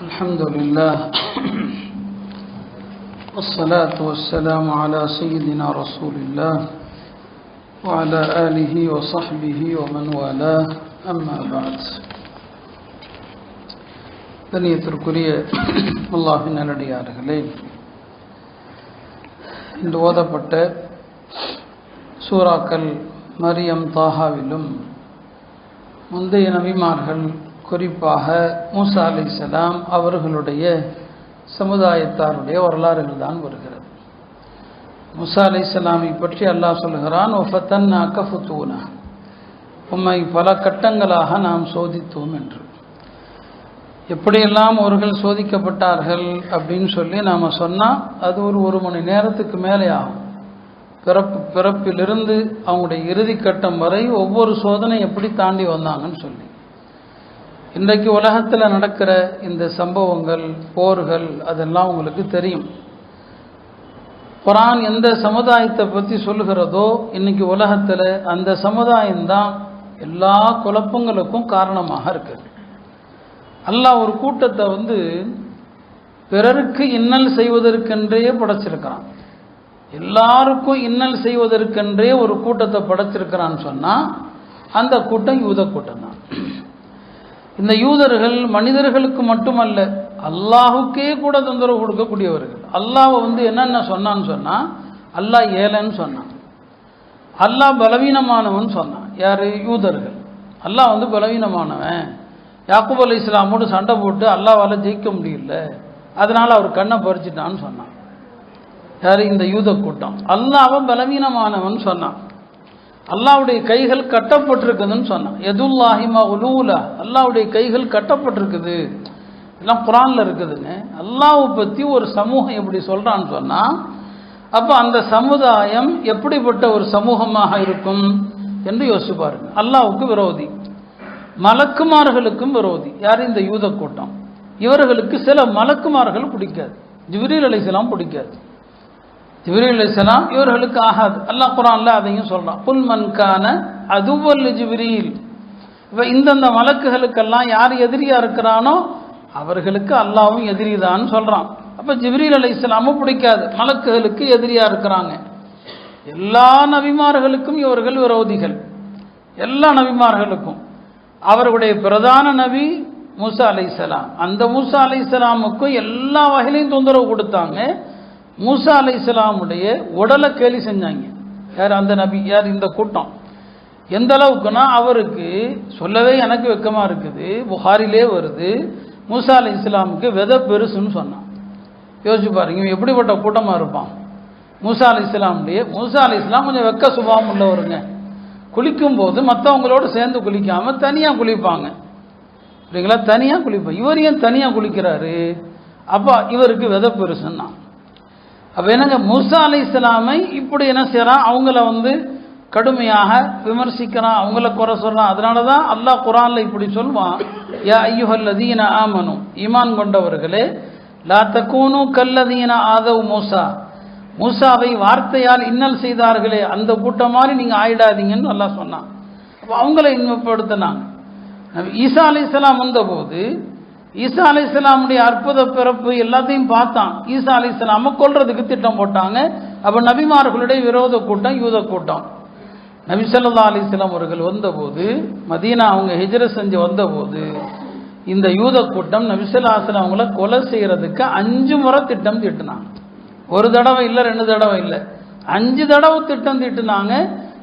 الحمد لله والصلاة والسلام على سيدنا رسول الله وعلى آله وصحبه ومن والاه أما بعد. கண்ணியத்திற்குரிய அல்லாஹ்வின் நல்லடியார்களே, இன்று ஓதப்பட்ட சூறாக்கள் மரியம், தாஹாவிலும் முந்தைய நபிமார்கள், குறிப்பாக மூசா அலைஹிஸ்ஸலாம் அவர்களுடைய சமுதாயத்தாருடைய வரலாறுகள் தான் வருகிறது. மூசா அலைஹிஸ்ஸலாமை பற்றி அல்லாஹ் சொல்கிறான், ஒஃபத்தன்னாக ஃபுதூனா, உம்மை பல கட்டங்களாக நாம் சோதித்தோம் என்று. எப்படியெல்லாம் அவர்கள் சோதிக்கப்பட்டார்கள் அப்படின்னு சொல்லி நாம் சொன்னால் அது ஒரு மணி நேரத்துக்கு மேலே ஆகும். பிறப்பிலிருந்து அவங்களுடைய இறுதி கட்டம் வரை ஒவ்வொரு சோதனை எப்படி தாண்டி வந்தாங்கன்னு சொல்லி. இன்றைக்கு உலகத்தில் நடக்கிற இந்த சம்பவங்கள், போர்கள், அதெல்லாம் உங்களுக்கு தெரியும். குர்ஆன் எந்த சமுதாயத்தை பற்றி சொல்லுகிறதோ இன்னைக்கு உலகத்தில் அந்த சமுதாயம்தான் எல்லா குழப்பங்களுக்கும் காரணமாக இருக்குது. அல்லாஹ் ஒரு கூட்டத்தை பிறருக்கு இன்னல் செய்வதற்கென்றே படைச்சிருக்கிறான். எல்லாருக்கும் இன்னல் செய்வதற்கென்றே ஒரு கூட்டத்தை படைச்சிருக்கிறான்னு சொன்னால் அந்த கூட்டம் யூத கூட்டம் தான். இந்த யூதர்கள் மனிதர்களுக்கு மட்டுமல்ல, அல்லாஹுக்கே கூட தொந்தரவு கொடுக்கக்கூடியவர்கள். அல்லாஹ் என்னென்ன சொன்னான்னு சொன்னால், அல்லாஹ் ஏழைன்னு சொன்னான், அல்லாஹ் பலவீனமானவன் சொன்னான். யார்? யூதர்கள். அல்லாஹ் பலவீனமானவன், யாக்கூப் அலைஹிஸ்ஸலாமோடு சண்டை போட்டு அல்லாஹ்வால ஜெயிக்க முடியல, அதனால் அவர் கண்ணை பறிச்சிட்டான்னு சொன்னான். யார்? இந்த யூத கூட்டம். அல்லாஹ் பலவீனமானவன் சொன்னான். அல்லாஹ்வுடைய கைகள் கட்டப்பட்டிருக்குதுன்னு சொன்னான். யதுல்லாஹி மக்லூலா, அல்லாஹ்வுடைய கைகள் கட்டப்பட்டிருக்குது. எல்லாம் குர்ஆன்ல இருக்குதுங்க. அல்லாஹ்வை பற்றி ஒரு சமூகம் எப்படி சொல்றான்னு சொன்னால், அப்போ அந்த சமுதாயம் எப்படிப்பட்ட ஒரு சமூகமாக இருக்கும் என்று யோசிச்சு பாருங்க. அல்லாஹ்வுக்கு விரோதி, மலக்குமார்களுக்கும் விரோதி. யார்? இந்த யூத கூட்டம். இவர்களுக்கு சில மலக்குமார்கள் பிடிக்காது. ஜிப்ரீல் அலைஹிஸ்ஸலாம் பிடிக்காது. ஜிப்ரீல் அலைஹிஸ்ஸலாம் இவர்களுக்கு ஆகாது. அல்லாஹ் குர்ஆன்ல அதையும் சொல்றான், குல் மன் கான அதுவல் ஜிப்ரீல். இப்போ இந்தந்த மலக்குகளுக்கெல்லாம் யார் எதிரியா இருக்கிறானோ அவர்களுக்கு அல்லாஹ்வும் எதிரி தான் சொல்றான். அப்போ ஜிப்ரீல் அலைஹிஸ்ஸலாமும் பிடிக்காது, மலக்குகளுக்கு எதிரியா இருக்கிறாங்க. எல்லா நபிமார்களுக்கும் இவர்கள் விரோதிகள். எல்லா நபிமார்களுக்கும். அவர்களுடைய பிரதான நபி மூசா அலைஹிஸ்ஸலாம். அந்த மூசா அலைஹிஸ்ஸலாமுக்கும் எல்லா வகையிலையும் தொந்தரவு கொடுத்தாங்க. மூசா அலைஹிஸ்ஸலாமுடைய உடலை கேலி செஞ்சாங்க. யார்? அந்த நபி. யார்? இந்த கூட்டம். எந்த அளவுக்குன்னா, அவருக்கு சொல்லவே எனக்கு வெக்கமாக இருக்குது, புகாரிலே வருது, மூசா அலைஹிஸ்ஸலாமுக்கு விதை பெருசுன்னு சொன்னான். யோசிச்சு பாருங்க, எப்படிப்பட்ட கூட்டமாக இருப்பான். மூசா அலைஹிஸ்ஸலாம் கொஞ்சம் வெக்க சுபாவம் உள்ளவருங்க. குளிக்கும்போது மற்றவங்களோடு சேர்ந்து குளிக்காமல் தனியாக குளிப்பாங்க. இல்லைங்களா? தனியாக குளிப்பாங்க. இவர் ஏன் தனியாக குளிக்கிறாரு? அப்போ இவருக்கு விதை பெருசுன்னா. அப்போ என்னங்க, மூசா அலைஹிஸ்ஸலாமை இப்படி என்ன செய்யறான், அவங்கள கடுமையாக விமர்சிக்கிறான், அவங்கள குறை சொல்றான். அதனால தான் அல்லாஹ் குர்ஆன்ல இப்படி சொல்வான், யா அய்யுஹல்லதீன ஆமனு, ஈமான் கொண்டவர்களே, லா தகூனு கல்லதீன ஆதவ் மூசா, மூசாவை வார்த்தையால் இன்னல் செய்தார்களே அந்த கூட்டம் மாதிரி நீங்கள் ஆயிடாதீங்கன்னு அல்லாஹ் சொன்னான். அப்போ அவங்கள இன்பப்படுத்தினாங்க. ஈசா அலைஹிஸ்ஸலாம் வந்தபோது ஈசா அலைஹிஸ்ஸலாமுடைய அற்புத பிறப்பு எல்லாத்தையும் பார்த்தான். ஈசா அலைஹிஸ்ஸலாமை கொல்றதுக்கு திட்டம் போட்டாங்க. அப்போ நபிமார்களுடைய விரோத கூட்டம் யூத கூட்டம். நபி ஸல்லல்லாஹு அலைஹி வஸல்லம் அவர்கள் வந்தபோது, மதீனா அவங்க ஹிஜ்ரத் செஞ்சு வந்தபோது, இந்த யூத கூட்டம் நபி ஸல்லல்லாஹு அலைஹி வஸல்லம் அவங்கள கொலை செய்யறதுக்கு 5 முறை திட்டம் தீட்டினாங்க. ஒரு தடவை இல்லை, 2 தடவை இல்லை, 5 தடவை திட்டம் தீட்டினாங்க.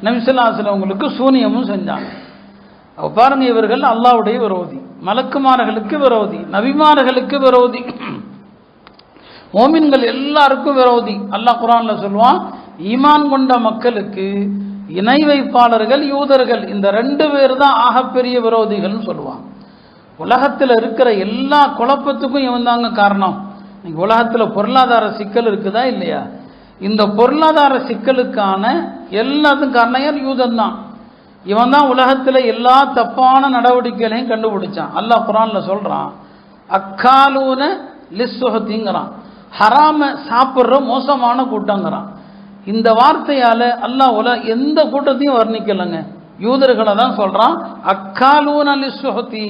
நபி ஸல்லல்லாஹு அலைஹி வஸல்லம் அவங்களுக்கு சூனியமும் செஞ்சாங்க. அப்போ பாருங்க, இவர்கள் அல்லாஹ்வுடைய விரோதி, மலக்குமார்களுக்கு விரோதி, நபிமார்களுக்கு விரோதி, மோமின்கள் எல்லாருக்கும் விரோதி. அல்லாஹ் குர்ஆன்ல சொல்வான், ஈமான் கொண்ட மக்களுக்கு இணை வைப்பாளர்கள் யூதர்கள், இந்த 2 பேர் தான் ஆகப்பெரிய விரோதிகள்னு சொல்லுவாங்க. உலகத்தில் இருக்கிற எல்லா குழப்பத்துக்கும் இவன் தாங்க காரணம். இன்னைக்கு உலகத்தில் பொருளாதார சிக்கல் இருக்குதா இல்லையா? இந்த பொருளாதார சிக்கலுக்கான எல்லாத்துக்கும் காரணம் யார்? யூதன் தான். இவன் தான் உலகத்தில் எல்லா தப்பான நடவடிக்கைகளையும் கண்டுபிடிச்சான். அல்லாஹ் குர்ஆன்ல சொல்றான், அக்காலூன லிஸ்ஸுஹதிங்கிறான், ஹராம சாப்பிட்ற மோசமான கூட்டங்கிறான். இந்த வார்த்தையால் அல்லாஹ் எந்த கூட்டத்தையும் வர்ணிக்கலைங்க, யூதர்களை தான் சொல்றான். அக்காலூன லிஸ்ஸுஹதி,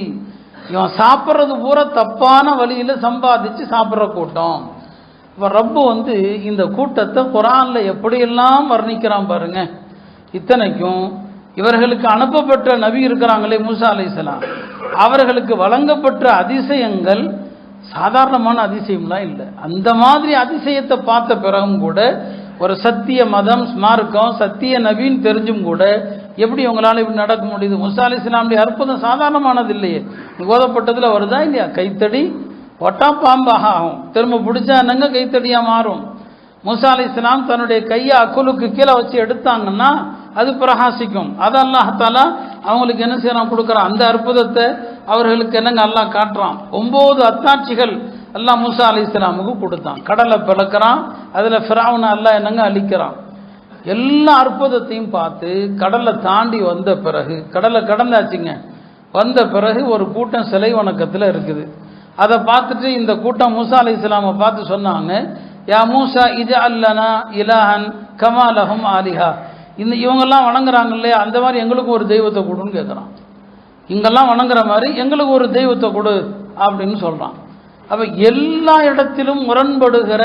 இவன் சாப்பிட்றது பூரா தப்பான வழியில் சம்பாதிச்சு சாப்பிட்ற கூட்டம். இப்போ ரப்பு இந்த கூட்டத்தை குர்ஆன்ல எப்படியெல்லாம் வர்ணிக்கிறான் பாருங்க. இத்தனைக்கும் இவர்களுக்கு அனுப்பப்பட்ட நபி இருக்கிறாங்களே மூசா அலைஹிஸ்ஸலாம், அவர்களுக்கு வழங்கப்பட்ட அதிசயங்கள் சாதாரணமான அதிசயம்லாம் இல்லை. அந்த மாதிரி அதிசயத்தை பார்த்த பிறகும் கூட ஒரு சத்திய மதம் மார்க்கம் சத்திய நபின்னு தெரிஞ்சும் கூட எப்படி உங்களால் இப்படி நடக்க முடியுது? மூசா அலைஹிஸ்ஸலாமுடைய அற்புதம் சாதாரணமானது இல்லையே. ஓதப்பட்டதில் வருதா இல்லையா? கைத்தடி ஒட்டா பாம்பாக ஆகும், திரும்ப பிடிச்சா என்னங்க கைத்தடியாக மாறும். மூசா அலைஹிஸ்ஸலாம் தன்னுடைய கையை அக்குலுக்கு கீழே வச்சு எடுத்தாங்கன்னா அது பிரகாசிக்கும். அது அல்லாஹ் தஆலா அவங்களுக்கு என்ன செய்யறான்? கொடுக்குறான். அந்த அற்புதத்தை அவர்களுக்கு என்னங்க அல்லாஹ் காட்டுறான். 9 அத்தாட்சிகள் அல்லாஹ் மூசா அலைஹிஸ்ஸலாமுக்கு கொடுத்தான். கடலை பிளக்கிறான், அதில் ஃபிரௌனை அல்லாஹ் என்னங்க அழிக்கிறான். எல்லா அற்புதத்தையும் பார்த்து கடலை தாண்டி வந்த பிறகு, கடலை கடந்தாச்சுங்க, வந்த பிறகு ஒரு கூட்டம் சிலை வணக்கத்தில் இருக்குது. அதை பார்த்துட்டு இந்த கூட்டம் மூசா அலைஹிஸ்ஸலாமை பார்த்து சொன்னாங்க, யா மூசா இஜஅல் லனா இலாஹன் கமா லஹும் ஆலிஹா. இவங்கெல்லாம் வணங்குறாங்க இல்லையா, அந்த மாதிரி எங்களுக்கு ஒரு தெய்வத்தை கொடுன்னு கேட்குறான். இங்கெல்லாம் வணங்குற மாதிரி எங்களுக்கு ஒரு தெய்வத்தை கொடு அப்படின்னு சொல்கிறான். அப்போ எல்லா இடத்திலும் முரண்படுகிற,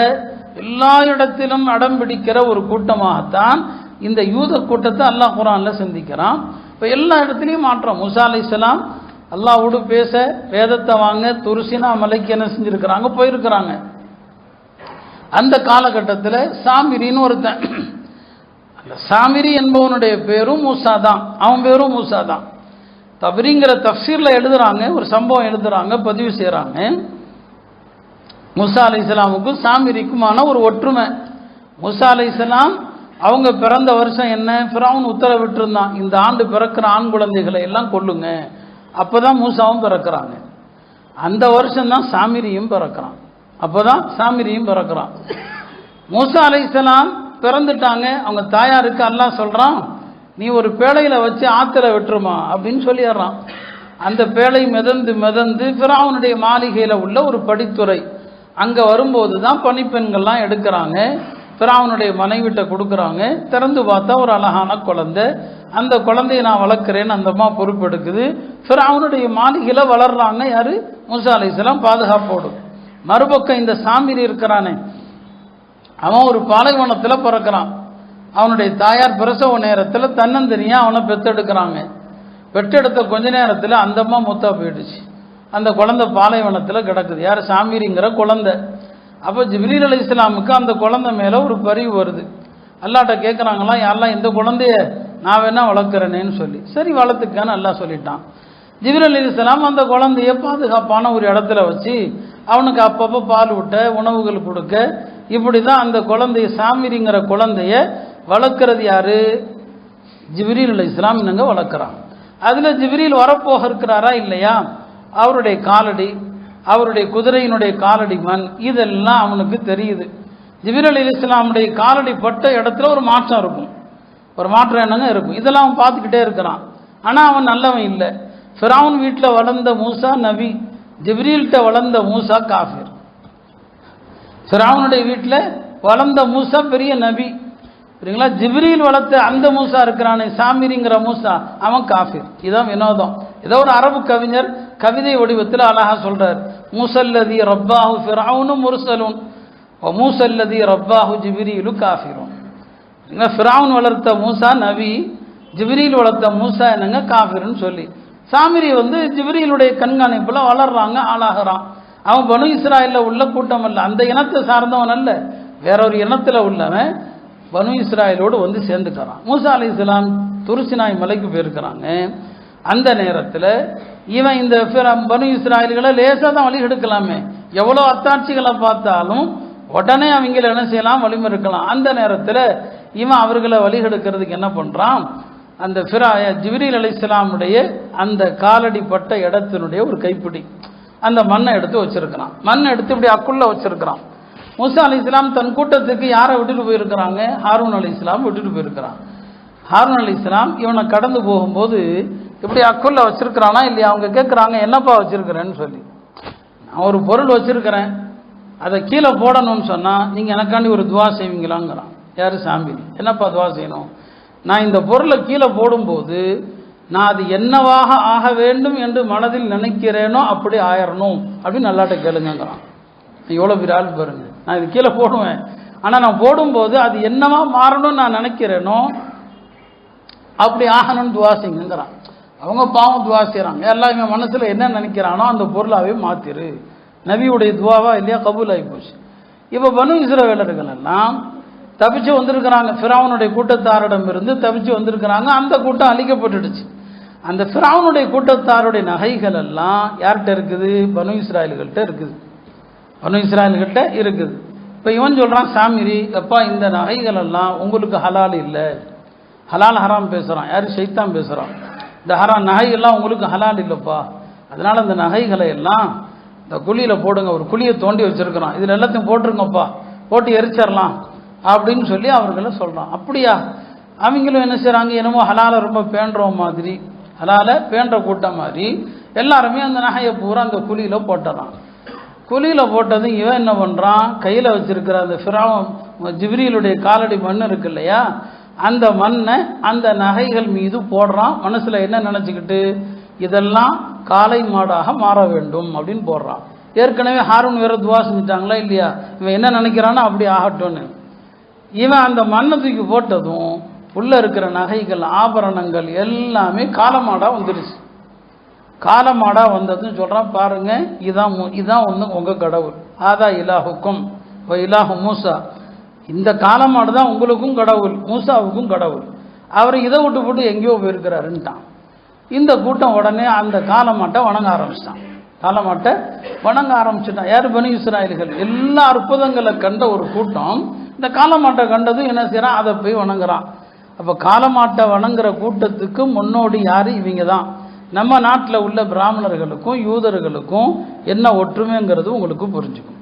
எல்லா இடத்திலும் அடம் பிடிக்கிற ஒரு கூட்டமாகத்தான் இந்த யூத கூட்டத்தை அல்லாஹ் குர்ஆனில் சிந்திக்கிறான். இப்போ எல்லா இடத்துலையும் மாற்றம். மூசா அலைஹிஸ்ஸலாம் அல்லாஹ்வோடு பேச வேதத்தை வாங்க துருசினா மலைக்கு என்ன செஞ்சுருக்கிறாங்க? போயிருக்கிறாங்க. அந்த காலகட்டத்தில் சாமிரின்னு ஒருத்தன், அந்த சாமிரி என்பவனுடைய பேரும் மூசா தான், அவன் பேரும் மூசா தான். தப்ரீங்கிற தஃப்சீரில் எழுதுறாங்க, ஒரு சம்பவம் எழுதுறாங்க, பதிவு செய்கிறாங்க. மூசா அலைஹிஸ்ஸலாமுக்கும் சாமிரிக்குமான ஒரு ஒற்றுமை. மூசா அலைஹிஸ்ஸலாம் அவங்க பிறந்த வருஷம் என்ன? ஃபிரௌன் உத்தரவிட்டிருந்தான், இந்த ஆண்டு பிறக்கிற ஆண் குழந்தைகளை எல்லாம் கொல்லுங்க. அப்போ தான் மூசாவும் பிறக்கிறாங்க. அந்த வருஷம்தான் சாமிரியும் பிறக்கிறான். அப்போ தான் சாமிரியும் பிறக்கிறான். மூசா அலைஹிஸ்ஸலாம் பிறந்துட்டாங்க. அவங்க தாயாருக்கு அல்லாஹ் சொல்கிறான், நீ ஒரு பேழையில் வச்சு ஆற்றுல விட்டுருமா அப்படின்னு சொல்லிடுறான். அந்த பேழை மிதந்து மிதந்து ஃபிரௌனுடைய மாளிகையில் உள்ள ஒரு படித்துறை, அங்கே வரும்போது தான் பணிப்பெண்கள்லாம் எடுக்கிறாங்க. ஃபிரௌனுடைய மனைவிட்ட கொடுக்குறாங்க. திறந்து பார்த்தா ஒரு அழகான குழந்தை. அந்த குழந்தையை நான் வளர்க்குறேன்னு அந்த அம்மா பொறுப்பெடுக்குது. ஃபிரௌனுடைய மாளிகையில் வளர்றாங்க. யார்? மூசா அலைஹிஸ்ஸலாம் பாதுகாப்போடு. மறுபக்கம் இந்த சாமிரி இருக்கிறானே, அவன் ஒரு பாலைவனத்தில் பிறக்கிறான். அவனுடைய தாயார் பிரசவ நேரத்தில் தன்னந்தனியாக அவனை பெற்றெடுக்கிறாங்க. பெற்றெடுத்த கொஞ்ச நேரத்தில் அந்த அம்மா மூத்தா போயிடுச்சு. அந்த குழந்தை பாலைவனத்தில் கிடக்குது. யார்? சாமிரிங்கிற குழந்தை. அப்போ ஜிப்ரீல் அலைஹிஸ்ஸலாமுக்கு அந்த குழந்தை மேலே ஒரு பரிவு வருது. அல்லாட்ட கேட்குறாங்களாம், யாரெல்லாம் இந்த குழந்தைய நான் வேணா வளர்க்குறேனேன்னு சொல்லி. சரி வளர்த்துக்கான்னு அல்லாஹ் சொல்லிட்டான். ஜிப்ரீல் அலைஹிஸ்ஸலாம் அந்த குழந்தைய பாதுகாப்பான ஒரு இடத்துல வச்சு அவனுக்கு அப்பப்போ பால் விட்ட, உணவுகள் கொடுக்க, இப்படி தான் அந்த குழந்தைய சாமிரிங்கிற குழந்தைய வளர்க்குறது யாரு? ஜிப்ரீல் அலைஹிஸ்ஸலாம் என்னங்க வளர்க்குறான். அதில் ஜிப்ரீல் வரப்போக இருக்கிறாரா இல்லையா, அவருடைய காலடி, அவருடைய குதிரையினுடைய காலடி மண், இதெல்லாம் அவனுக்கு தெரியுது. ஜிப்ரீல் அலைஹிஸ்ஸலாமுடைய காலடி பட்ட இடத்துல ஒரு மாற்றம் இருக்கும். ஒரு மாற்றம் என்னங்க இருக்கும். இதெல்லாம் அவன் பார்த்துக்கிட்டே இருக்கிறான். ஆனால் அவன் நல்லவன் இல்லை. ஃபிரௌன் வீட்டில் வளர்ந்த மூசா நபி, ஜிப்ரீல்கிட்ட வளர்ந்த மூசா காஃபிர். ஃபிரௌனுடைய வீட்டில் வளர்ந்த மூசா பெரிய நபி, சரிங்களா? ஜிப்ரீல் வளர்த்த அந்த மூசா இருக்கிறானே சாமிரிங்கிற மூசா, அவன் காஃபிர். இதான் வினோதம். ஏதோ ஒரு அரபு கவிஞர் கவிதை வடிவத்தில் அழகா சொல்றார், மூசல்லதி ரப்பாஹு ஃபிரௌனு முர்சலுன் வ மூசல்லதி ரப்பாஹு ஜிப்ரீலு காஃபிரும். ஃபிரௌன் வளர்த்த மூசா நபி, ஜிப்ரீல் வளர்த்த மூசா என்னங்க காஃபிர்னு சொல்லி. சாமிரி ஜிப்ரீலுடைய கண்காணிப்பில் வளர்றாங்க, ஆளாகிறான். அவன் பனு இஸ்ராயலில் உள்ள கூட்டம் அல்ல, அந்த இனத்தை சார்ந்தவன் அல்ல, வேற ஒரு இனத்தில் உள்ளவன் பனு இஸ்ராயலோடு சேர்ந்துக்கிறான். மூசா அலைஹிஸ்ஸலாம் துருசினாய் மலைக்கு போயிருக்கிறாங்க. அந்த நேரத்தில் இவன் இந்த பனு இஸ்ராயல்களை லேசாக தான் வழி எடுக்கலாமே, எவ்வளோ அத்தாட்சிகளை பார்த்தாலும் உடனே அவங்கள என்ன செய்யலாம்? வழிமறுக்கலாம். அந்த நேரத்தில் இவன் அவர்களை வழி எடுக்கிறதுக்கு என்ன பண்ணுறான்? அந்த ஜிப்ரீல் அலைஹிஸ்ஸலாமுடைய அந்த காலடி பட்ட இடத்தினுடைய ஒரு கைப்பிடி அந்த மண்ணை எடுத்து வச்சிருக்கிறான். மண்ணை எடுத்து இப்படி அக்குள்ள வச்சிருக்கிறான். மூசா அலைஹிஸ்ஸலாம் தன் கூட்டத்துக்கு யாரை விட்டுட்டு போயிருக்கிறாங்க? ஹாரூன் அலைஹிஸ்ஸலாம் விட்டுட்டு போயிருக்கிறான். ஹாரூன் அலைஹிஸ்ஸலாம் இவனை கடந்து போகும்போது இப்படி அக்குள்ள வச்சிருக்கிறானா இல்லையா? அவங்க கேட்குறாங்க, என்னப்பா வச்சிருக்கிறேன்னு சொல்லி. நான் ஒரு பொருள் வச்சிருக்கிறேன், அதை கீழே போடணும்னு சொன்னால் நீங்கள் எனக்காண்டி ஒரு துவா செய்வீங்களாங்கிறான். யார்? சாமிரி. என்னப்பா துவா செய்யணும்? நான் இந்த பொருளை கீழே போடும்போது நான் அது என்னவாக ஆக வேண்டும் என்று மனதில் நினைக்கிறேனோ அப்படி ஆயிரணும் அப்படின்னு நல்லாட்ட கேளுங்கிறான். எவ்வளோ பெரிய ஆள் பாருங்க. நான் இது கீழே போடுவேன், ஆனால் நான் போடும்போது அது என்னவா மாறணும்னு நான் நினைக்கிறேனோ அப்படி ஆகணும்னு துவா செய்யுங்கிறான். அவங்க பாவம் துவா செய்கிறாங்க, எல்லாம் இவன் மனசில் என்ன நினைக்கிறானோ அந்த பொருளாகவே மாற்றிரு. நபியுடைய துவாவா இல்லையா, கபூல் ஆகி போச்சு. இப்போ பனு இஸ்ரவேலர்கள் எல்லாம் தப்பிச்சு வந்திருக்கிறாங்க, ஃபிரௌனுடைய கூட்டத்தாரிடம் இருந்து தப்பிச்சு வந்திருக்கிறாங்க. அந்த கூட்டம் அழிக்கப்பட்டுடுச்சு. அந்த ஃபிரௌனுடைய கூட்டத்தாருடைய நகைகள் எல்லாம் யார்கிட்ட இருக்குது, பனு இஸ்ராயல்கள்கிட்ட இருக்குது. பனு இஸ்ராயல்கிட்ட இருக்குது. இப்போ இவன் சொல்கிறான் சாமிரி, எப்பா இந்த நகைகள் எல்லாம் உங்களுக்கு ஹலால் இல்லை, ஹலால் ஹராம் பேசுகிறான். யார், ஷைத்தான் பேசுகிறான். இந்த நகைகள்லாம் உங்களுக்கு ஹலால் இல்லைப்பா, அதனால் அந்த நகைகளை எல்லாம் இந்த குழியில் போடுங்க. ஒரு குழியை தோண்டி வச்சுருக்கிறான், இதில் எல்லாத்தையும் போட்டுருங்கப்பா, போட்டு எரிச்சிடலாம் அப்படின்னு சொல்லி அவர்களை சொல்கிறான். அப்படியா, அவங்களும் என்ன செய்கிறாங்க, என்னமோ ஹலாலை ரொம்ப பேண்டுற மாதிரி, ஹலாலை பேண்ட கூட்டம் மாதிரி எல்லாருமே அந்த நகையை பூரா அந்த குழியில் போட்டுறான். குழியில் போட்டதும் இவன் என்ன பண்ணுறான், கையில் வச்சிருக்கிற அந்த ஃபிரௌன் ஜிப்ரீலுடைய காலடி மண் இருக்கு இல்லையா, அந்த மண்ணை அந்த நகைகள் மீது போடுறான். மனசில் என்ன நினச்சிக்கிட்டு, இதெல்லாம் காளை மாடாக மாற வேண்டும் அப்படின்னு போடுறான். ஏற்கனவே ஹாரூன் வேற துவா செஞ்சுட்டாங்களா இல்லையா, இவன் என்ன நினைக்கிறானோ அப்படி ஆகட்டும்னு. இவன் அந்த மண்ணை தூக்கி போட்டதும் உள்ள இருக்கிற நகைகள் ஆபரணங்கள் எல்லாமே காலமாடா வந்துடுச்சு. காலமாடா வந்ததுன்னு சொல்கிறான், பாருங்க இதான் ஒன்று உங்கள் கடவுள், ஆதா இலாஹுக்கும் இலாஹு மூசா, இந்த காலமாடு தான் உங்களுக்கும் கடவுள், மூசாவுக்கும் கடவுள். அவர் இதை விட்டு போட்டு எங்கேயோ போயிருக்கிறாருன்ட்டான். இந்த கூட்டம் உடனே அந்த காலமாட்டை வணங்க ஆரம்பிச்சிட்டான். காலமாட்டை வணங்க ஆரம்பிச்சுட்டான். யார், பனு இஸ்ராயல்கள். எல்லா அற்புதங்களை கண்ட ஒரு கூட்டம் இந்த காலமாட்டை கண்டதும் என்ன செய்யறான், அதை போய் வணங்குறான். அப்போ காலமாட்டை வணங்குற கூட்டத்துக்கு முன்னோடி யார், இவங்க தான். நம்ம நாட்டில் உள்ள பிராமணர்களுக்கும் யூதர்களுக்கும் என்ன ஒற்றுமைங்கிறது உங்களுக்கு புரிஞ்சுக்கும்.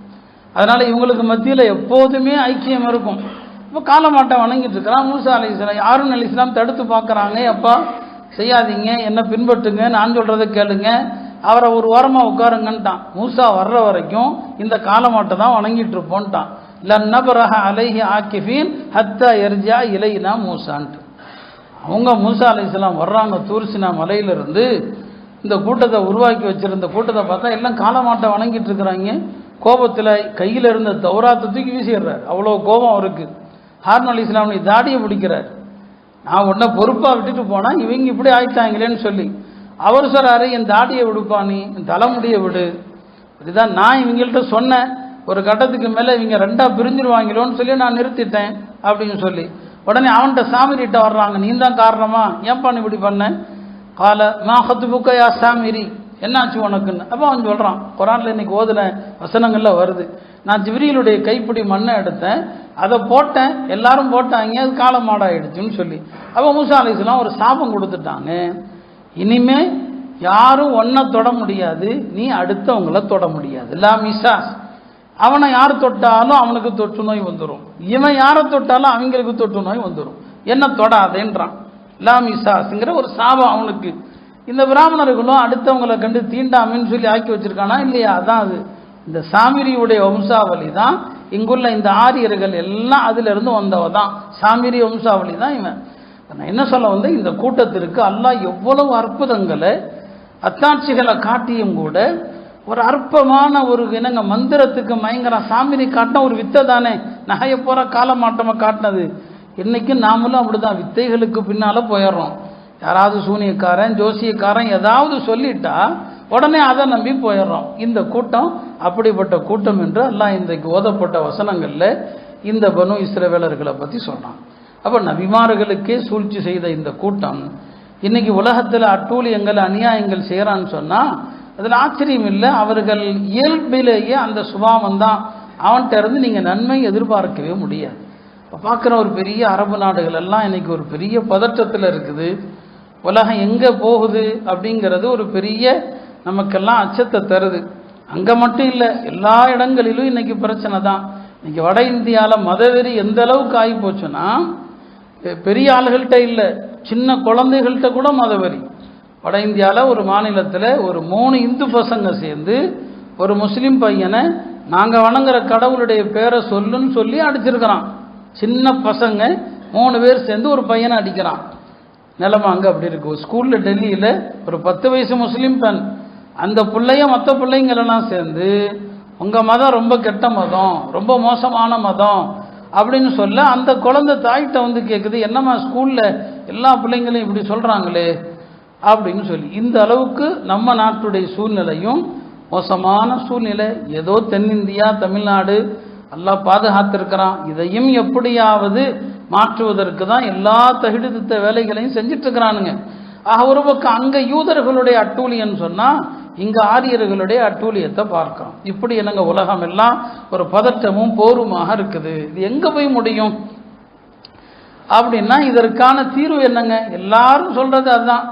அதனால் இவங்களுக்கு மத்தியில் எப்போதுமே ஐக்கியம் இருக்கும். இப்போ காலமாட்டை வணங்கிட்டு இருக்கிறான். மூசா அலைஹிஸ்ஸலாம், ஹாரூன் அலைஹிஸ்ஸலாம் தடுத்து பார்க்குறாங்க, அப்பா செய்யாதீங்க, என்ன பின்பற்றுங்க, நான் சொல்கிறத கேளுங்க, அவரை ஒரு ஓரமாக உட்காருங்கன்ட்டான். மூசா வர்ற வரைக்கும் இந்த காலமாட்டை தான் வணங்கிட்டு இருப்போன்ட்டான். லன்னபரஹ அலைஹி ஆக்கிஃபீன் ஹத்தா எர்ஜா இலைனா மூசான்ட்டு. அவங்க மூசா அலைஹிஸ்ஸலாம் வர்றாங்க தூர்சினா மலையிலிருந்து. இந்த கூட்டத்தை உருவாக்கி வச்சிருந்த கூட்டத்தை பார்த்தா எல்லாம் காலமாட்டை வணங்கிட்டு இருக்கிறாங்க. கோபத்தில் கையில் இருந்த தௌராத்தை தூக்கி வீசிடுறார். அவ்வளோ கோபம் அவருக்கு. ஹாரூன் அலைஹிஸ்ஸலாமுடைய தாடியை பிடிக்கிறார். நான் உடனே பொறுப்பாக விட்டுட்டு போனால் இவங்க இப்படி ஆயிட்டாங்களேன்னு சொல்லி அவர் சொல்கிறாரு, என் தாடியை விடுப்பா, நீ என் தலைமுடியை விடு. இதுதான் நான் இவங்கள்ட்ட சொன்னேன், ஒரு கட்டத்துக்கு மேலே இவங்க ரெண்டாக பிரிஞ்சிருவாங்களோன்னு சொல்லி நான் நிறுத்திட்டேன் அப்படின்னு சொல்லி உடனே அவன்கிட்ட சாமிரிட்ட வர்றாங்க, நீ தான் காரணமா, ஏன்பா நீ இப்படி பண்ண, கால மா ஹத்துபுக்க யா சாமிரி, என்னாச்சு உனக்குன்னு. அப்போ அவன் சொல்கிறான், குரானில் இன்னைக்கு ஓதுன வசனங்களில் வருது, நான் ஜிப்ரீலுடைய கைப்பிடி மண்ணை எடுத்தேன், அதை போட்டேன், எல்லாரும் போட்டாங்க, அது காலமாடாயிடுச்சுன்னு சொல்லி. அப்போ மூசா அலைஹிஸ்ஸலாம் ஒரு சாபம் கொடுத்துட்டாங்க, இனிமே யாரும் ஒன்றை தொட முடியாது, நீ அடுத்தவங்கள தொட முடியாது. லா மிசாஸ், அவனை யார் தொட்டாலும் அவனுக்கு தொற்று நோய் வந்துடும், இவன் யாரை தொட்டாலும் அவங்களுக்கு தொற்று நோய் வந்துடும், என்ன தொடாதேன்றான். லா மிசாஸ்ங்கிற ஒரு சாபம் அவனுக்கு. இந்த பிராமணர்களும் அடுத்தவங்களை கண்டு தீண்டாமின்னு சொல்லி ஆக்கி வச்சிருக்கானா இல்லையா, அதான் அது. இந்த சாமிரியுடைய வம்சாவளி தான் இங்குள்ள இந்த ஆரியர்கள் எல்லாம் அதிலிருந்து வந்தவ தான். சாமிரி வம்சாவளி தான் இவன். நான் என்ன சொல்ல வந்து, இந்த கூட்டத்திற்கு அல்லாஹ் எவ்வளவு அற்புதங்களை அத்தாட்சிகளை காட்டியும் கூட ஒரு அற்பமான ஒரு என்னங்க மந்திரத்துக்கு மயங்கரம். சாமிரி காட்டின ஒரு வித்தை தானே, நகையை போகிற காலமாட்டமாக காட்டினது. இன்னைக்கு நாமளும் அப்படிதான் வித்தைகளுக்கு பின்னால போயிடுறோம். யாராவது சூனியக்காரன் ஜோசியக்காரன் ஏதாவது சொல்லிட்டா உடனே அதை நம்பி போயிடுறோம். இந்த கூட்டம் அப்படிப்பட்ட கூட்டம் என்று அல்லாஹ் இன்றைக்கு ஓதப்பட்ட வசனங்களில் இந்த பனு இஸ்ரவேலர்களை பற்றி சொல்கிறான். அப்போ நபிமார்களுக்கே சூழ்ச்சி செய்த இந்த கூட்டம் இன்னைக்கு உலகத்தில் அட்டூழியங்கள் அநியாயங்கள் செய்கிறான்னு சொன்னால் அதில் ஆச்சரியம் இல்லை. அவர்கள் இயல்பிலேயே அந்த சுபாவம் தான். அவன்கிட்ட இருந்து நீங்கள் நன்மை எதிர்பார்க்கவே முடியாது. இப்போ பார்க்குற ஒரு பெரிய அரபு நாடுகள் எல்லாம் இன்னைக்கு ஒரு பெரிய பதற்றத்தில் இருக்குது. உலகம் எங்கே போகுது அப்படிங்கிறது ஒரு பெரிய நமக்கெல்லாம் அச்சத்தை தருது. அங்கே மட்டும் இல்லை, எல்லா இடங்களிலும் இன்னைக்கு பிரச்சனை தான். இன்னைக்கு வட இந்தியாவில் மதவெறி எந்த அளவுக்கு ஆகி போச்சுன்னா, பெரிய ஆளுகள்கிட்ட இல்லை, சின்ன குழந்தைகள்கிட்ட கூட மதவெறி. வட இந்தியாவில் ஒரு மாநிலத்தில் ஒரு 3 இந்து பசங்க சேர்ந்து ஒரு முஸ்லீம் பையனை நாங்கள் வணங்குற கடவுளுடைய பேரை சொல்லுன்னு சொல்லி அடிச்சிருக்கிறான். சின்ன பசங்க 3 பேர் சேர்ந்து ஒரு பையனை அடிக்கிறான். நிலைமை அங்கே அப்படி இருக்கு. ஸ்கூலில் டெல்லியில் ஒரு 10 வயசு முஸ்லீம் பெண், அந்த பிள்ளைய மற்ற பிள்ளைங்களெல்லாம் சேர்ந்து உங்கள் மதம் ரொம்ப கெட்ட மதம், ரொம்ப மோசமான மதம் அப்படின்னு சொல்ல, அந்த குழந்தை தாய்கிட்ட வந்து கேட்குது, என்னம்மா ஸ்கூலில் எல்லா பிள்ளைங்களையும் இப்படி சொல்கிறாங்களே அப்படின்னு சொல்லி. இந்த அளவுக்கு நம்ம நாட்டுடைய சூழ்நிலையும் மோசமான சூழ்நிலை. ஏதோ தென்னிந்தியா, தமிழ்நாடு எல்லாம் பாதுகாத்திருக்கிறான். இதையும் எப்படியாவது மாற்றுவதற்கு தான் எல்லா தகிடுதித்த வேலைகளையும் செஞ்சுட்டு இருக்கிறானுங்க. ஆக ஒரு பக்கம் அங்கே யூதர்களுடைய அட்டூழியன்னு சொன்னால் இங்கே ஆரியர்களுடைய அட்டூழியத்தை பார்க்கிறோம். இப்படி என்னங்க உலகம் எல்லாம் ஒரு பதட்டமும் போருமாக இருக்குது. இது எங்கே போய் முடியும் அப்படின்னா இதற்கான தீர்வு என்னங்க? எல்லாரும் சொல்றது அதுதான்.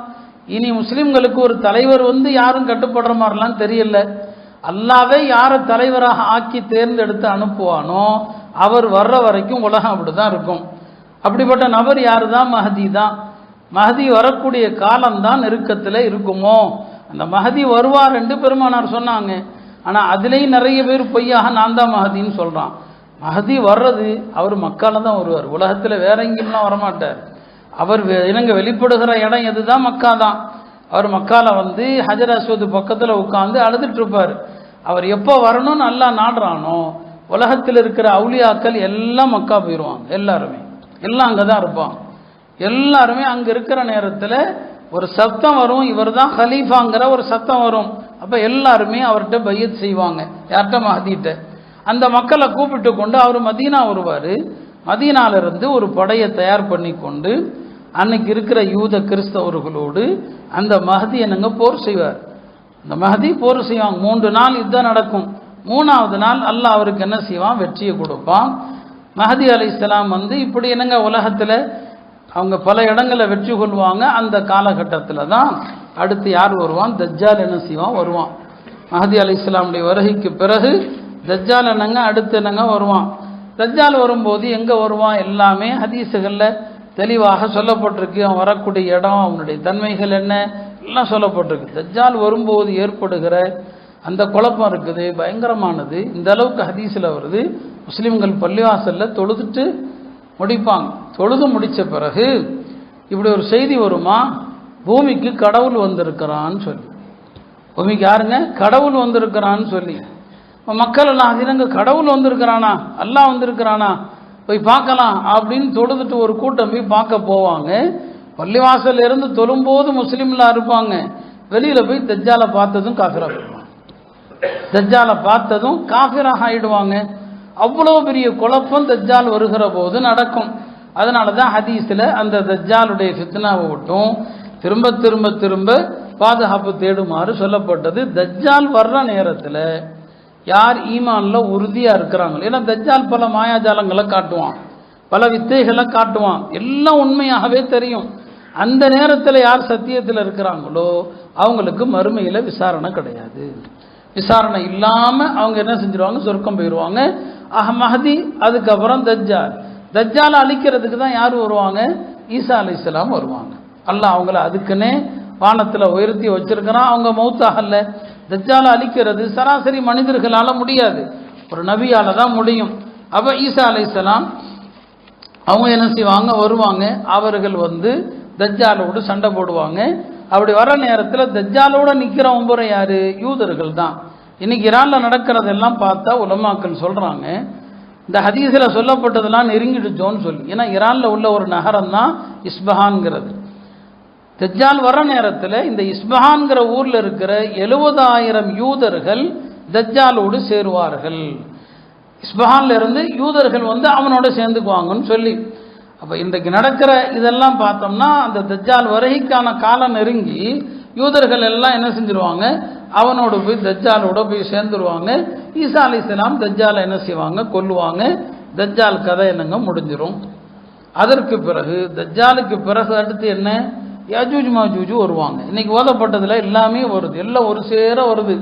இனி முஸ்லிம்களுக்கு ஒரு தலைவர் வந்து யாரும் கட்டுப்படுற மாதிரிலாம் தெரியல. அல்லாவே யாரை தலைவராக ஆக்கி தேர்ந்தெடுத்து அனுப்புவானோ அவர் வர்ற வரைக்கும் உலகம் அப்படிதான் இருக்கும். அப்படிப்பட்ட நபர் யாரு தான்? மஹதி தான். மஹதி வரக்கூடிய காலம்தான் நெருக்கத்தில் இருக்குமோ. அந்த மஹதி வருவார் என்று பெருமானார் சொன்னாங்க. ஆனால் அதுலேயும் நிறைய பேர் பொய்யாக நான் தான் மஹதின்னு சொல்கிறான். மஹதி வர்றது அவர் மக்கால தான் வருவார், உலகத்தில் வேற எங்கேயும்லாம் வரமாட்டார். அவர் இனங்க வெளிப்படுகிற இடம் எதுதான்? மக்கா தான். அவர் மக்கால வந்து ஹஜர் அஸ்வத் பக்கத்தில் உட்காந்து அழுதுட்டு இருப்பார். அவர் எப்போ வரணும்னு அல்லாஹ் நாடுறானோ உலகத்தில் இருக்கிற அவுலியாக்கள் எல்லாம் மக்கா போயிடுவாங்க. எல்லாருமே எல்லாம் அங்கே தான் இருப்பாங்க. எல்லாருமே அங்கே இருக்கிற நேரத்தில் ஒரு சத்தம் வரும், இவர் தான் ஹலீஃபாங்கிற ஒரு சத்தம் வரும். அப்போ எல்லாருமே அவர்கிட்ட பையத் செய்வாங்க. யார்கிட்ட? மஹதிட்ட. அந்த மக்களை கூப்பிட்டு கொண்டு அவர் மதீனா வருவார். மதீனாவிலிருந்து ஒரு படையை தயார் பண்ணி கொண்டு அன்னைக்கு இருக்கிற யூத கிறிஸ்தவர்களோடு அந்த மஹதி என்னங்க போர் செய்வார். இந்த மஹதி போர் செய்வாங்க. 3 நாள் இதுதான் நடக்கும். 3ஆவது நாள் அல்லாஹ் அவருக்கு என்ன செய்வான்? வெற்றியை கொடுப்பான். மஹதி அலைஹிஸ்ஸலாம் வந்து இப்படி என்னங்க உலகத்தில் அவங்க பல இடங்களில் வெற்றி கொள்வாங்க. அந்த காலகட்டத்தில் தான் அடுத்து யார் வருவான்? தஜ்ஜால் என்ன செய்வான்? வருவான். மஹதி அலைஹிஸ்ஸலாமுடைய வருகைக்கு பிறகு தஜ்ஜால் என்னங்க அடுத்து என்னங்க வருவான். தஜ்ஜால் வரும்போது எங்கே வருவான்? எல்லாமே ஹதீஸுகளில் தெளிவாக சொல்லப்பட்டிருக்கு. அவன் வரக்கூடிய இடம், அவனுடைய தன்மைகள் என்ன எல்லாம் சொல்லப்பட்டிருக்கு. தஜ்ஜால் வரும்போது ஏற்படுகிற அந்த குழப்பம் இருக்குது, பயங்கரமானது. இந்த அளவுக்கு ஹதீஸில் வருது. முஸ்லீம்கள் பள்ளிவாசலில் தொழுதுட்டு முடிப்பாங்க. தொழுது முடித்த பிறகு இப்படி ஒரு செய்தி வருமா, பூமிக்கு கடவுள் வந்திருக்கிறான்னு சொல்லி. பூமிக்கு யாருங்க? கடவுள் வந்திருக்கிறான்னு சொல்லி. மக்கள் எல்லாம் அதிரங்க கடவுள் வந்திருக்கிறானா, அல்லாஹ் வந்திருக்கிறானா, போய் பார்க்கலாம் அப்படின்னு தொழுதுட்டு ஒரு கூட்டம் போய் பார்க்க போவாங்க. பள்ளிவாசல் இருந்து தொழும்போது முஸ்லீம்லாம் இருப்பாங்க. வெளியில் போய் தஜ்ஜாலை பார்த்ததும் காஃபிராக போயிடுவாங்க. தஜ்ஜாலை பார்த்ததும் காஃபிராக ஆகிடுவாங்க. அவ்வளோ பெரிய குழப்பம் தஜ்ஜால் வருகிற போது நடக்கும். அதனால தான் ஹதீஸில் அந்த தஜ்ஜாலுடைய ஃபித்னாவை விட்டும் திரும்ப திரும்ப திரும்ப பாதுகாப்பு தேடுமாறு சொல்லப்பட்டது. தஜ்ஜால் வர்ற நேரத்தில் யார் ஈமானில் உறுதியாக இருக்கிறாங்களோ, ஏன்னா தஜ்ஜால் பல மாயாஜாலங்களை காட்டுவான், பல வித்தைகளை காட்டுவான், எல்லாம் உண்மையாகவே தெரியும். அந்த நேரத்தில் யார் சத்தியத்தில் இருக்கிறாங்களோ அவங்களுக்கு மறுமையில் விசாரணை கிடையாது. விசாரணை இல்லாமல் அவங்க என்ன செஞ்சிருவாங்க? சொர்க்கம் போயிடுவாங்க. மஹதி அதுக்கப்புறம் தஜ்ஜால். தஜ்ஜாலை அழிக்கிறதுக்கு தான் யார் வருவாங்க? ஈசா அலைஹிஸ்ஸலாம் வருவாங்க. அல்லாஹ் அவங்கள அதுக்குன்னே வானத்தில் உயர்த்தி வச்சிருக்கிறான். அவங்க மௌத்தாகல. தஜ்ஜாலை அழிக்கிறது சராசரி மனிதர்களால் முடியாது, ஒரு நபியால் தான் முடியும். அப்போ ஈசா அலைஹிஸ்ஸலாம் அவங்க என்ன செய்வாங்க? வருவாங்க. அவர்கள் வந்து தஜ்ஜாலோடு சண்டை போடுவாங்க. அப்படி வர நேரத்தில் தஜ்ஜாலோட நிற்கிற ஒம்பரை யார்? யூதர்கள் தான். இன்னைக்கு ஈரானில் நடக்கிறதெல்லாம் பார்த்தா உலமாக்கள் சொல்கிறாங்க, இந்த ஹதீஸில் சொல்லப்பட்டதெல்லாம் நெருங்கிடுச்சோன்னு சொல்லி. ஏன்னா ஈரானில் உள்ள ஒரு நகரம் தான் இஸ்பஹான்ங்கிறது. தஜ்ஜால் வர நேரத்தில் இந்த இஸ்பஹான்கிற ஊரில் இருக்கிற 70,000 யூதர்கள் தஜ்ஜாலோடு சேருவார்கள். இஸ்பஹான்ல இருந்து யூதர்கள் வந்து அவனோட சேர்ந்துக்குவாங்கன்னு சொல்லி. அப்போ இன்றைக்கு நடக்கிற இதெல்லாம் பார்த்தோம்னா அந்த தஜ்ஜால் வருகைக்கான காலம் நெருங்கி யூதர்கள் எல்லாம் என்ன செஞ்சிருவாங்க? அவனோடு போய் தஜ்ஜாலோட போய் சேர்ந்துருவாங்க. ஈசா அலைஹிஸ்ஸலாம் தஜ்ஜாலை என்ன செய்வாங்க? கொல்லுவாங்க. தஜ்ஜால் கதை என்னங்க முடிஞ்சிடும். அதற்கு பிறகு தஜ்ஜாலுக்கு பிறகு அடுத்து என்ன? யாஜூஜ் மாஜூஜ் வருவாங்க. இன்னைக்கு ஓதப்பட்டதில் எல்லாமே வருது, எல்லாம் ஒரு சேர வருது.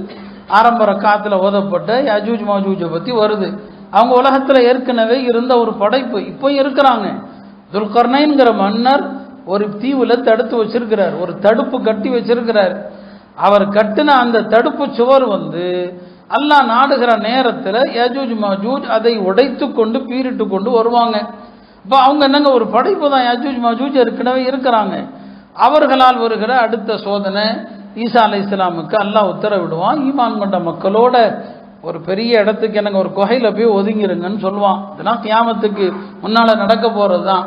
ஆரம்ப ரக்காத்தில் ஓதப்பட்ட யாஜூஜ் மாஜூஜை பற்றி வருது. அவங்க உலகத்தில் ஏற்கனவே இருந்த ஒரு படைப்பு இப்போ இருக்கிறாங்க. துல்கர்னைன்கிற மன்னர் ஒரு தீவில் தடுத்து வச்சிருக்கிறார், ஒரு தடுப்பு கட்டி வச்சிருக்கிறார். அவர் கட்டின அந்த தடுப்பு சுவர் வந்து அல்லாஹ் நாடுகிற நேரத்தில் யாஜூஜ் மாஜூஜ் அதை உடைத்து கொண்டு பீரிட்டு கொண்டு வருவாங்க. இப்போ அவங்க என்னங்க ஒரு படைப்பு தான். யாஜூஜ் மாஜூஜ் ஏற்கனவே இருக்கிறாங்க. அவர்களால் வருகிற அடுத்த சோதனை ஈசா அலைஹிஸ்ஸலாமுக்கு அல்லாஹ் உத்தரவிடுவான், ஈமான் கொண்ட மக்களோட ஒரு பெரிய இடத்துக்கு எனக்கு ஒரு குகையில் போய் ஒதுங்கிருங்கன்னு சொல்லுவான். இதெல்லாம் கியாமத்துக்கு முன்னால் நடக்க போகிறது தான்.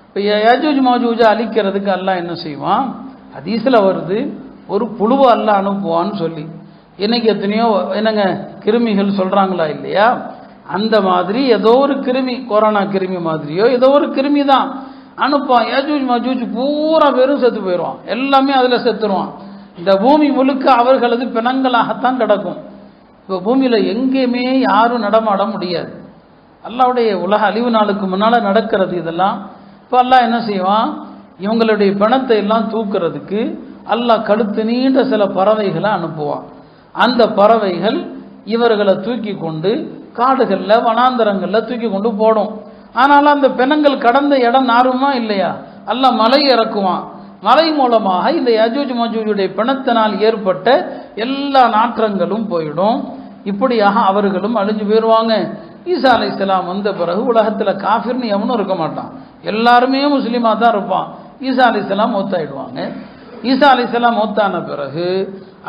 இப்போ யஜூஜ் மஜூஜை அழிக்கிறதுக்கு அல்லாஹ் என்ன செய்வான், ஹதீஸில் வருது, ஒரு புழுவை அல்லாஹ் அனுப்புவான்னு சொல்லி. இன்னைக்கு எத்தனையோ என்னங்க கிருமிகள் சொல்கிறாங்களா இல்லையா, அந்த மாதிரி ஏதோ ஒரு கிருமி, கொரோனா கிருமி மாதிரியோ ஏதோ ஒரு கிருமி தான் அனுப்புவான். யஜூஜ் மஜூஜ் பூரா பேரும் செத்து போயிடுவான், எல்லாமே அதில் செத்துருவான். இந்த பூமி முழுக்க அவர்களது பிணங்களாகத்தான் கிடக்கும். இப்போ பூமியில் எங்கேயுமே யாரும் நடமாட முடியாது. அல்லாஹ்வுடைய உலக அழிவு நாளுக்கு முன்னால் நடக்கிறது இதெல்லாம். இப்போ அல்லாஹ் என்ன செய்வான், இவங்களுடைய பிணத்தை எல்லாம் தூக்குறதுக்கு அல்லாஹ் கழுத்து நீண்ட சில பறவைகளை அனுப்புவான். அந்த பறவைகள் இவர்களை தூக்கி கொண்டு காடுகளில் வனாந்தரங்களில் தூக்கி கொண்டு போடும். ஆனாலும் அந்த பிணங்கள் கடந்த இடம் நாருமா இல்லையா, அல்லாஹ் மலை இறக்குவான். மலை மூலமாக இந்த யஜூஜ் மஜூஜுடைய பிணத்தினால் ஏற்பட்ட எல்லா நாற்றங்களும் போயிடும். இப்படியாக அவர்களும் அழிஞ்சு போயிடுவாங்க. ஈசா அலைஹிஸ்ஸலாம் வந்த பிறகு உலகத்தில் காஃபிர்னு எவனும் இருக்க மாட்டான், எல்லாருமே முஸ்லீமாக தான் இருப்பான். ஈசா அலைஹிஸ்ஸலாம் மௌத்தாயிடுவாங்க. ஈசா அலைஹிஸ்ஸலாம் மௌத்தான பிறகு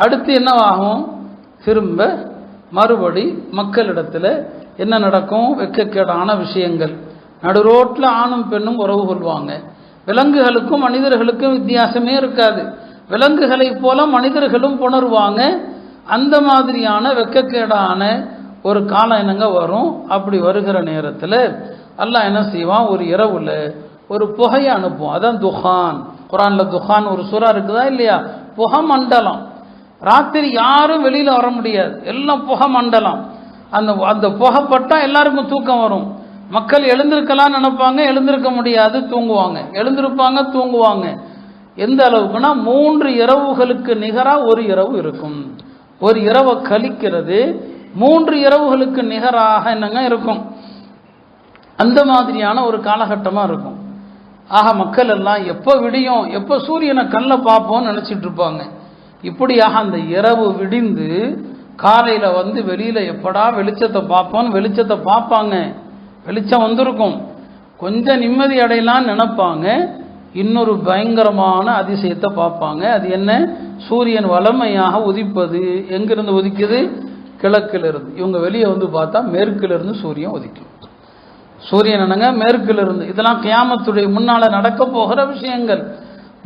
அடுத்து என்னவாகும், திரும்ப மறுபடி மக்களிடத்தில் என்ன நடக்கும், வெட்கக்கேடான விஷயங்கள். நடுரோட்டில் ஆணும் பெண்ணும் உறவு கொள்வாங்க. விலங்குகளுக்கும் மனிதர்களுக்கும் வித்தியாசமே இருக்காது. விலங்குகளை போல மனிதர்களும் புணருவாங்க. அந்த மாதிரியான வெட்கக்கேடான ஒரு காலம் என்னங்க வரும். அப்படி வருகிற நேரத்தில் அல்லாஹ் என்ன செய்வான், ஒரு இரவுல ஒரு புகையை அனுப்புவோம். அதான் துஹான். குர்ஆன்ல துஹான் ஒரு சூரா இருக்குதா இல்லையா, புகை மண்டலம். ராத்திரி யாரும் வெளியில வர முடியாது, எல்லாம் புகை மண்டலம். அந்த புகைப்பட்டா எல்லாருக்கும் தூக்கம் வரும். மக்கள் எழுந்திருக்கலாம்னு நினைப்பாங்க, எழுந்திருக்க முடியாது, தூங்குவாங்க. எழுந்திருப்பாங்க, தூங்குவாங்க. எந்த அளவுக்குன்னா 3 இரவுகளுக்கு நிகராக ஒரு இரவு இருக்கும். ஒரு இரவை கழிக்கிறது 3 இரவுகளுக்கு நிகராக என்னங்க இருக்கும். அந்த மாதிரியான ஒரு காலகட்டமாக இருக்கும். ஆக மக்கள் எல்லாம் எப்போ விடியும், எப்போ சூரியனை கண்ணில் பார்ப்போம்னு நினச்சிட்டு இருப்பாங்க. இப்படியாக அந்த இரவு விடிந்து காலையில் வந்து வெளியில் எப்படா வெளிச்சத்தை பார்ப்போன்னு வெளிச்சத்தை பார்ப்பாங்க. வெளிச்சம் வந்திருக்கும், கொஞ்சம் நிம்மதி அடையலான்னு நினைப்பாங்க. இன்னொரு பயங்கரமான அதிசயத்தை பார்ப்பாங்க. அது என்ன, சூரியன் வளமையாக உதிப்பது. எங்கிருந்து உதிக்குது, கிழக்கிலிருந்து. இவங்க வெளியே வந்து பார்த்தா மேற்கிலிருந்து சூரியன் உதிக்கும். சூரியன் என்னங்க மேற்கிலிருந்து. இதெல்லாம் கியாமத்துடைய முன்னால் நடக்க போகிற விஷயங்கள்.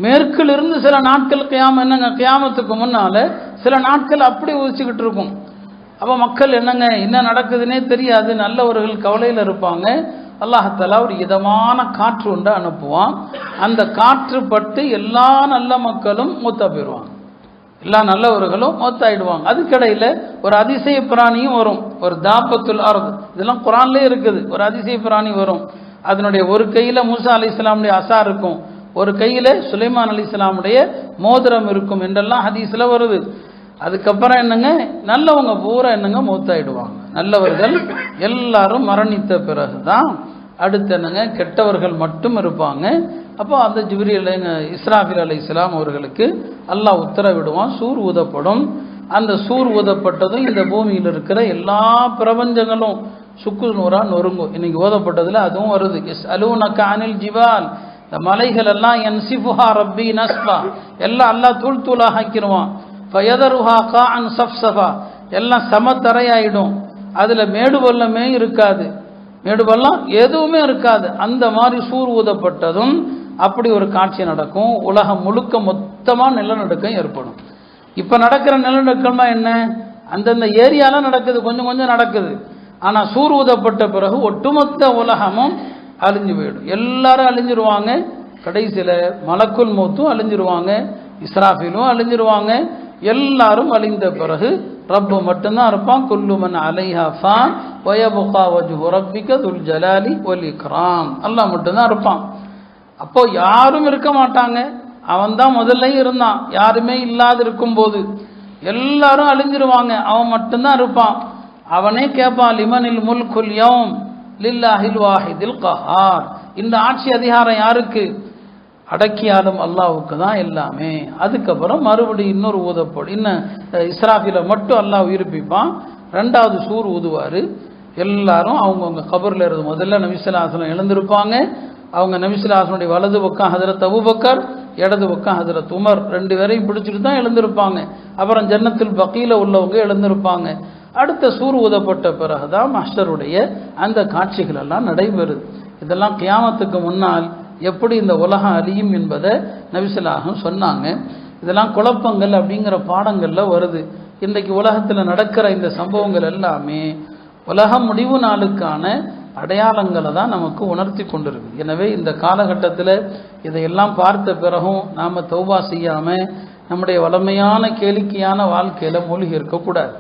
மேற்கிலிருந்து சில நாட்கள் கியாமம் என்னங்க, கியாமத்துக்கு முன்னால் சில நாட்கள் அப்படி உதிச்சுக்கிட்டு இருக்கும். அப்போ மக்கள் என்னங்க என்ன நடக்குதுன்னே தெரியாது, நல்லவர்கள் கவலையில் இருப்பாங்க. அல்லாஹ் தஆலா ஒரு இதமான காற்று ஒன்று அனுப்புவான். அந்த காற்று பட்டு எல்லா நல்ல மக்களும் மூத்தா போயிடுவாங்க, எல்லா நல்லவர்களும் மூத்தாயிடுவாங்க. அதுக்கிடையில் ஒரு அதிசய பிராணியும் வரும், ஒரு தாபத்துல் அர்த். இதெல்லாம் குர்ஆன்லேயே இருக்குது. ஒரு அதிசய பிராணி வரும். அதனுடைய ஒரு கையில் மூசா அலைஹிஸ்ஸலாமுடைய அசா இருக்கும், ஒரு கையில் சுலைமான் அலைஹிஸ்ஸலாமுடைய மோதிரம் இருக்கும் என்றெல்லாம் ஹதீஸில் வருது. அதுக்கப்புறம் என்னங்க, நல்லவங்க பூரா என்னங்க மௌத்தாயிடுவாங்க. நல்லவர்கள் எல்லாரும் மரணித்த பிறகு தான் அடுத்து என்னங்க கெட்டவர்கள் மட்டும் இருப்பாங்க. அப்போ அந்த ஜிப்ரீல் இஸ்ராஃபில் அலைஹிஸ்ஸலாம் அவர்களுக்கு அல்லாஹ் உத்தரவிடுவான், சூர் ஊதப்படும். அந்த சூர் ஊதப்பட்டதும் இந்த பூமியில் இருக்கிற எல்லா பிரபஞ்சங்களும் சுக்கு நூறா நொறுங்கும். இன்னைக்கு ஓதப்பட்டதில் அதுவும் வருது. யஸ்அலூனக அனில் ஜிபால், இந்த மலைகள் எல்லாம் யன்சிஃபுஹா ரப்பி நஸ்ஃபா, எல்லாம் அல்லாஹ் தூள் தூளாக ஆக்கிடுவான். ஃபயதருஹா காஅன் சஃப்ஸஃபா, எல்லாம் சமத்தரையாயிடும். அதில் மேடு பள்ளமே இருக்காது, மேடு பள்ளம் எதுவுமே இருக்காது. அந்த மாதிரி சூர் ஊதப்பட்டதும் அப்படி ஒரு காட்சி நடக்கும். உலகம் முழுக்க மொத்தமாக நிலநடுக்கம் ஏற்படும். இப்போ நடக்கிற நிலநடுக்கம்னா என்ன, அந்தந்த ஏரியாலாம் நடக்குது, கொஞ்சம் கொஞ்சம் நடக்குது. ஆனால் சூர் ஊதப்பட்ட பிறகு ஒட்டுமொத்த உலகமும் அழிஞ்சு போயிடும். எல்லாரும் அழிஞ்சிருவாங்க. கடைசியில் மலக்குல் மௌத்தும் அழிஞ்சிருவாங்க, இஸ்ராஃபிலும் அழிஞ்சிருவாங்க. எல்லாரும் அழிந்த பிறகு ரப்பு மட்டும்தான் இருப்பான். குல்லுமன் அலைஹா ஃபான் வயபுகா வஜ்ஹு ரப்பிக துல் ஜலாலி வல் இக்ராம். அல்லாஹ் மட்டும்தான் இருப்பான். அப்போ யாரும் இருக்க மாட்டாங்க. அவன் தான் முதல்ல இருந்தான். யாருமே இல்லாது இருக்கும்போது எல்லாரும் அழிஞ்சிருவாங்க, அவன் மட்டும்தான் இருப்பான். அவனே கேட்பான், லிமனில் முல்குல் யௌம் லில்லாஹில் வாஹிதில் கஹார். இந்த ஆட்சி அதிகாரம் யாருக்கு, அடக்கியாலும் அல்லாஹ்வுக்கு தான் எல்லாமே. அதுக்கப்புறம் மறுபடியும் இன்னொரு ஊதப்படும். இன்னும் இஸ்ராஃபில மட்டும் அல்லாஹ் உயிர்ப்பிப்பான். 2வது சூர் ஊதுவார். எல்லாரும் அவங்கவுங்க கபரில் இருந்து முதல்ல நபி ஸல்லல்லாஹு அலைஹி வஸல்லம் எழுந்திருப்பாங்க. அவங்க நபி ஸல்லல்லாஹு அலைஹி வஸல்லம் வலது பக்கம் ஹஜ்ரத் அபூபக்கர், இடது பக்கம் ஹஜ்ரத் உமர், 2 பேரையும் பிடிச்சிட்டு தான் எழுந்திருப்பாங்க. அப்புறம் ஜன்னத்துல் பக்கீல உள்ளவங்க எழுந்திருப்பாங்க. அடுத்த சூர் ஊதப்பட்ட பிறகுதான் மஹ்ஷருடைய அந்த காட்சிகள் எல்லாம் நடைபெறுது. இதெல்லாம் கியாமத்துக்கு முன்னால் எப்படி இந்த உலகம் அழியும் என்பதை நபி ஸல்லல்லாஹு அலைஹி வஸல்லம் சொன்னாங்க. இதெல்லாம் குழப்பங்கள் அப்படிங்கிற பாடங்கள்ல வருது. இன்றைக்கு உலகத்தில் நடக்கிற இந்த சம்பவங்கள் எல்லாமே உலக முடிவு நாளுக்கான அடையாளங்களை தான் நமக்கு உணர்த்தி கொண்டிருக்கு. எனவே இந்த காலகட்டத்தில் இதையெல்லாம் பார்த்த பிறகும் நாம் தௌபா செய்யாமல் நம்முடைய வளமையான கேளிக்கையான வாழ்க்கையில் மூழ்கி இருக்கக்கூடாது.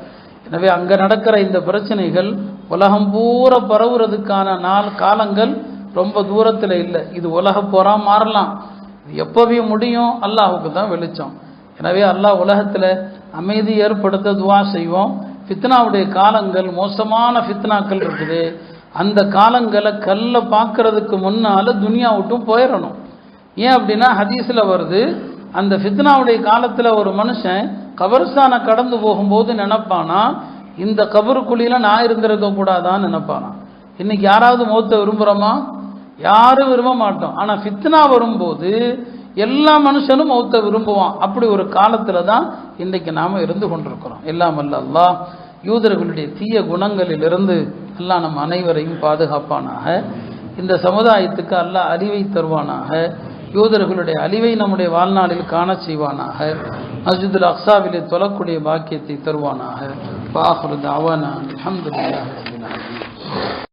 எனவே அங்கே நடக்கிற இந்த பிரச்சனைகள் உலகம் பூரா பரவுறதுக்கான காலங்கள் ரொம்ப தூரத்தில் இல்லை. இது உலக போரா மாறலாம். இது எப்போவே முடியும், அல்லாஹுக்கு தான் வெளிச்சம். எனவே அல்லாஹ் உலகத்தில் அமைதி ஏற்படுத்த துவா செய்வோம். ஃபித்னாவுடைய காலங்கள், மோசமான ஃபித்னாக்கள் இருக்குது. அந்த காலங்களை கல்ல பார்க்கறதுக்கு முன்னால் துனியா விட்டும் போயிடணும். ஏன் அப்படின்னா ஹதீஸில் வருது, அந்த ஃபித்னாவுடைய காலத்தில் ஒரு மனுஷன் கபர்ஸ்தானை கடந்து போகும்போது நினைப்பானா, இந்த கபருக்குழியில் நான் இருந்திருக்க கூடாதான்னு நினைப்பானா. இன்னைக்கு யாராவது மௌத்தை விரும்புகிறோமா? யாரும் விரும்ப மாட்டோம். ஆனால் ஃபித்னா வரும்போது எல்லா மனுஷனும் மௌத்தை விரும்புவான். அப்படி ஒரு காலத்தில் தான் இன்றைக்கு நாம் இருந்து கொண்டிருக்கிறோம். எல்லாம் அல்ல அல்லாஹ் யூதர்களுடைய தீய குணங்களிலிருந்து அல்லாஹ் நம் அனைவரையும் பாதுகாப்பானாக. இந்த சமுதாயத்துக்கு அல்லாஹ் அறிவை தருவானாக. யூதர்களுடைய அழிவை நம்முடைய வாழ்நாளில் காண செய்வானாக. மஸ்ஜிதுல் அக்ஸாவிலே தொழக்கூடிய பாக்கியத்தை தருவானாக. பாஹ்ரு தஅவானா அல்ஹம்துலில்லாஹி ரப்பில் ஆலமீன்.